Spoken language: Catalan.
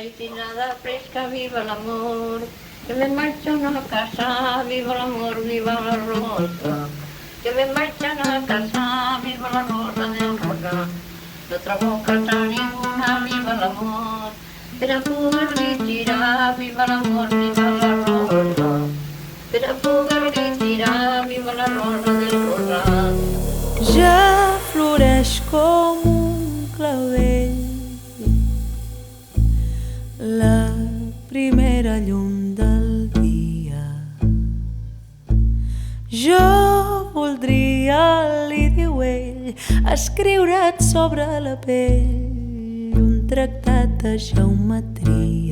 medicinada fresca, viva el amor. Que me marchan a casa, viva el amor, viva la rosa. Que me marchan a casa, viva la rosa del rosa. De otra boca ninguna, viva el amor. Per a poder-li tirar, viva l'amor, viva la rosa. Per a poder-li tirar, viva la rosa del rosat. Ja floreix com un clavell la primera llum del dia. Jo voldria, li diu ell, escriure't sobre la pell un tractat de geometria.